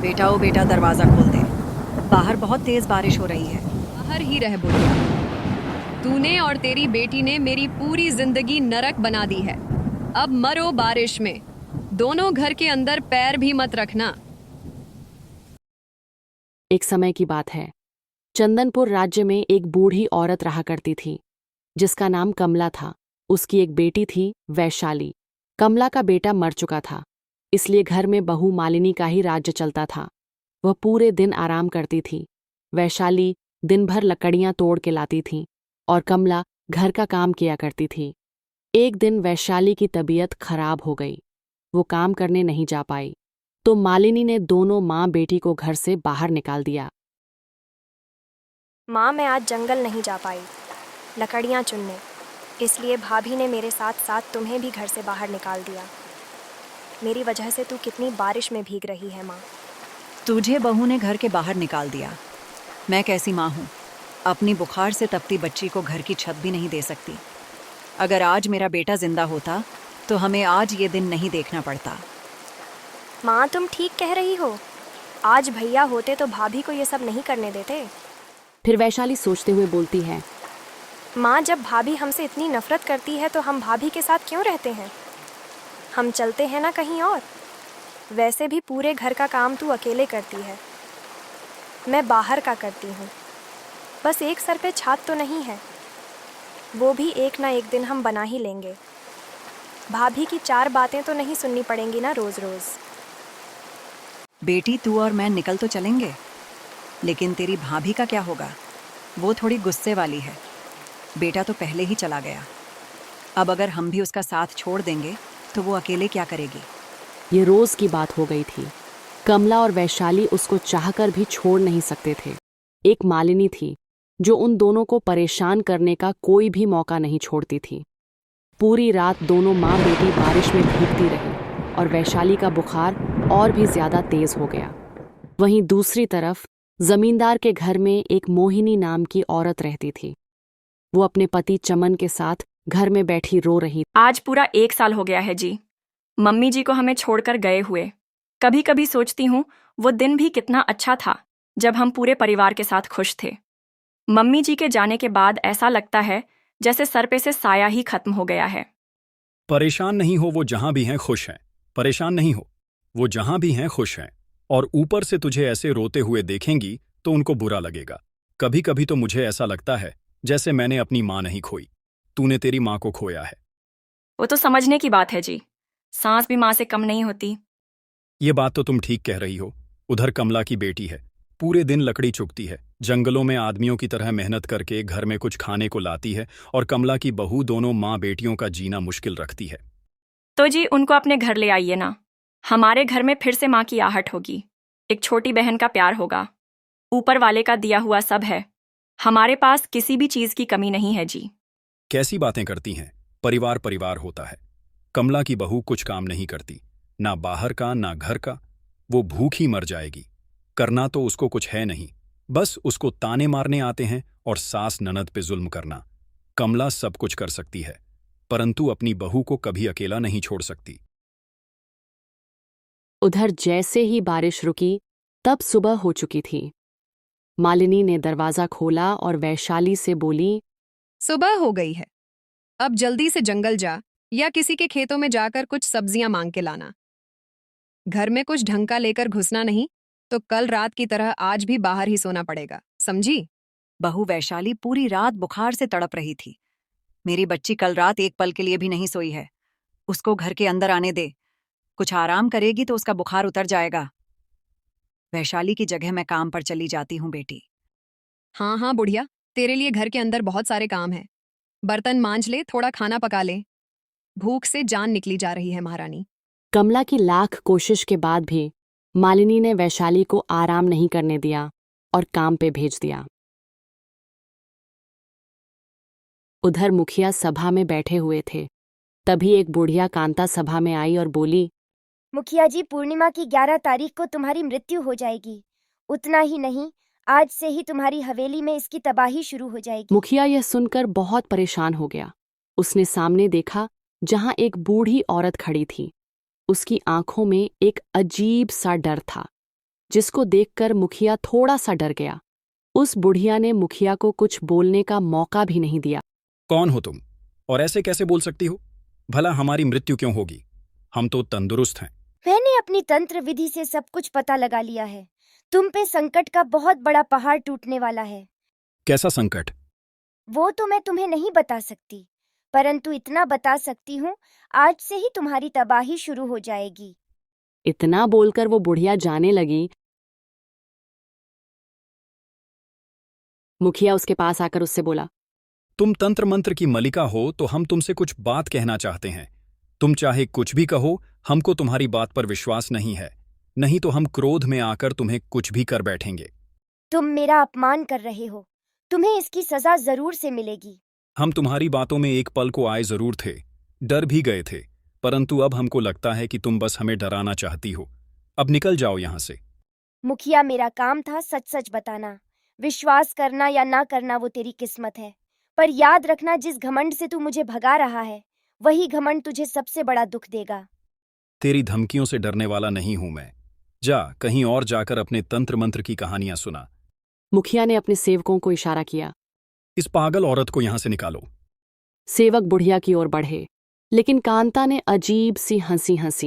बेटा ओ बेटा, दरवाजा खोल दे। बाहर बहुत तेज बारिश हो रही है। बाहर ही रह बुढ़िया। तूने और तेरी बेटी ने मेरी पूरी जिंदगी नरक बना दी है। अब मरो बारिश में। दोनों घर के अंदर पैर भी मत रखना। एक समय की बात है। चंदनपुर राज्य में एक बूढ़ी औरत रहा करती थी, जिसका नाम कमला था। उसकी एक बेटी थी, वैशाली। कमला का बेटा मर चुका था, इसलिए घर में बहू मालिनी का ही राज्य चलता था। वह पूरे दिन आराम करती थी। वैशाली दिन भर लकड़ियां तोड़ के लाती थी और कमला घर का काम किया करती थी। एक दिन वैशाली की तबीयत खराब हो गई। वो काम करने नहीं जा पाई, तो मालिनी ने दोनों माँ बेटी को घर से बाहर निकाल दिया। माँ, मैं आज जंगल नहीं जा पाई लकड़ियाँ चुनने, इसलिए भाभी ने मेरे साथ साथ तुम्हें भी घर से बाहर निकाल दिया। मेरी वजह से तू कितनी बारिश में भीग रही है माँ। तुझे बहू ने घर के बाहर निकाल दिया। मैं कैसी माँ हूँ, अपनी बुखार से तपती बच्ची को घर की छत भी नहीं दे सकती। अगर आज मेरा बेटा जिंदा होता तो हमें आज ये दिन नहीं देखना पड़ता। माँ, तुम ठीक कह रही हो। आज भैया होते तो भाभी को ये सब नहीं करने देते। फिर वैशाली सोचते हुए बोलती है, माँ, जब भाभी हमसे इतनी नफरत करती है तो हम भाभी के साथ क्यों रहते हैं? हम चलते हैं ना कहीं और। वैसे भी पूरे घर का काम तू अकेले करती है, मैं बाहर का करती हूँ। बस एक सर पे छात तो नहीं है, वो भी एक ना एक दिन हम बना ही लेंगे। भाभी की चार बातें तो नहीं सुननी पड़ेंगी ना रोज रोज। बेटी, तू और मैं निकल तो चलेंगे, लेकिन तेरी भाभी का क्या होगा? वो थोड़ी गुस्से वाली है। बेटा तो पहले ही चला गया, अब अगर हम भी उसका साथ छोड़ देंगे तो वो अकेले क्या करेगी? ये रोज की बात हो गई थी। कमला और वैशाली उसको चाहकर भी छोड़ नहीं सकते थे। एक मालिनी थी जो उन दोनों को परेशान करने का कोई भी मौका नहीं छोड़ती थी। पूरी रात दोनों माँ बेटी बारिश में भीगती रही और वैशाली का बुखार और भी ज्यादा तेज हो गया। वहीं दूसरी तरफ जमींदार के घर में एक मोहिनी नाम की औरत रहती थी। वो अपने पति चमन के साथ घर में बैठी रो रही। आज पूरा 1 साल हो गया है जी, मम्मी जी को हमें छोड़कर गए हुए। कभी कभी सोचती हूँ वो दिन भी कितना अच्छा था जब हम पूरे परिवार के साथ खुश थे। मम्मी जी के जाने के बाद ऐसा लगता है जैसे सर पे से साया ही खत्म हो गया है। परेशान नहीं हो, वो जहां भी हैं खुश हैं। परेशान नहीं हो, वो जहां भी हैं खुश हैं। और ऊपर से तुझे ऐसे रोते हुए देखेंगी तो उनको बुरा लगेगा। कभी कभी तो मुझे ऐसा लगता है जैसे मैंने अपनी माँ नहीं खोई, तूने तेरी माँ को खोया है। वो तो समझने की बात है जी, सांस भी माँ से कम नहीं होती। ये बात तो तुम ठीक कह रही हो। उधर कमला की बेटी है, पूरे दिन लकड़ी चुगती है, जंगलों में आदमियों की तरह मेहनत करके घर में कुछ खाने को लाती है, और कमला की बहू दोनों माँ बेटियों का जीना मुश्किल रखती है। तो जी उनको अपने घर ले आइए ना। हमारे घर में फिर से माँ की आहट होगी, एक छोटी बहन का प्यार होगा। ऊपर वाले का दिया हुआ सब है, हमारे पास किसी भी चीज की कमी नहीं है जी। कैसी बातें करती हैं? परिवार परिवार होता है। कमला की बहू कुछ काम नहीं करती, ना बाहर का ना घर का। वो भूखी मर जाएगी। करना तो उसको कुछ है नहीं, बस उसको ताने मारने आते हैं और सास ननद पे जुल्म करना। कमला सब कुछ कर सकती है, परंतु अपनी बहू को कभी अकेला नहीं छोड़ सकती। उधर जैसे ही बारिश रुकी, तब सुबह हो चुकी थी। मालिनी ने दरवाजा खोला और वैशाली से बोली, सुबह हो गई है, अब जल्दी से जंगल जा या किसी के खेतों में जाकर कुछ सब्जियां मांग के लाना। घर में कुछ ढंग का लेकर घुसना नहीं, तो कल रात की तरह आज भी बाहर ही सोना पड़ेगा, समझी? बहू वैशाली पूरी रात बुखार से तड़प रही थी। मेरी बच्ची कल रात एक पल के लिए भी नहीं सोई है। उसको घर के अंदर आने दे, कुछ आराम करेगी तो उसका बुखार उतर जाएगा। वैशाली की जगह मैं काम पर चली जाती हूँ बेटी। हाँ हाँ बुढ़िया, तेरे लिए घर के अंदर बहुत सारे काम हैं। बर्तन मांज ले, थोड़ा खाना पका ले। भूख से जान निकली जा रही है महारानी। कमला की लाख कोशिश के बाद भी मालिनी ने वैशाली को आराम नहीं करने दिया और काम पे भेज दिया। उधर मुखिया सभा में बैठे हुए थे। तभी एक बुढ़िया कांता सभा में आई और बोली, मुखिया जी, पूर्णिमा की 11 तारीख को तुम्हारी मृत्यु हो जाएगी। उतना ही नहीं, आज से ही तुम्हारी हवेली में इसकी तबाही शुरू हो जाएगी। मुखिया यह सुनकर बहुत परेशान हो गया। उसने सामने देखा जहां एक बूढ़ी औरत खड़ी थी। उसकी आंखों में एक अजीब सा डर था। जिसको देखकर मुखिया थोड़ा सा डर गया। उस बुढ़िया ने मुखिया को कुछ बोलने का मौका भी नहीं दिया। कौन हो तुम और ऐसे कैसे बोल सकती हो? भला हमारी मृत्यु क्यों होगी? हम तो तंदुरुस्त हैं। मैंने अपनी तंत्र विधि से सब कुछ पता लगा लिया है। तुम पे संकट का बहुत बड़ा पहाड़ टूटने वाला है। कैसा संकट? वो तो मैं तुम्हें नहीं बता सकती, परंतु इतना बता सकती हूँ, आज से ही तुम्हारी तबाही शुरू हो जाएगी। इतना बोलकर वो बुढ़िया जाने लगी। मुखिया उसके पास आकर उससे बोला, तुम तंत्र मंत्र की मलिका हो तो हम तुमसे कुछ बात कहना चाहते हैं। तुम चाहे कुछ भी कहो, हमको तुम्हारी बात पर विश्वास नहीं है, नहीं तो हम क्रोध में आकर तुम्हें कुछ भी कर बैठेंगे। तुम मेरा अपमान कर रहे हो, तुम्हें इसकी सजा जरूर से मिलेगी। हम तुम्हारी बातों में एक पल को आए जरूर थे, डर भी गए थे, परंतु अब हमको लगता है कि तुम बस हमें डराना चाहती हो। अब निकल जाओ यहां से। मुखिया, मेरा काम था सच सच बताना। विश्वास करना या ना करना वो तेरी किस्मत है, पर याद रखना, जिस घमंड से तू मुझे भगा रहा है वही घमंड तुझे सबसे बड़ा दुख देगा। तेरी धमकियों से डरने वाला नहीं हूं मैं। जा कहीं और जाकर अपने तंत्र मंत्र की कहानियां सुना। मुखिया ने अपने सेवकों को इशारा किया। इस पागल औरत को यहां से निकालो। सेवक बुढ़िया की ओर बढ़े, लेकिन कांता ने अजीब सी हंसी हंसी।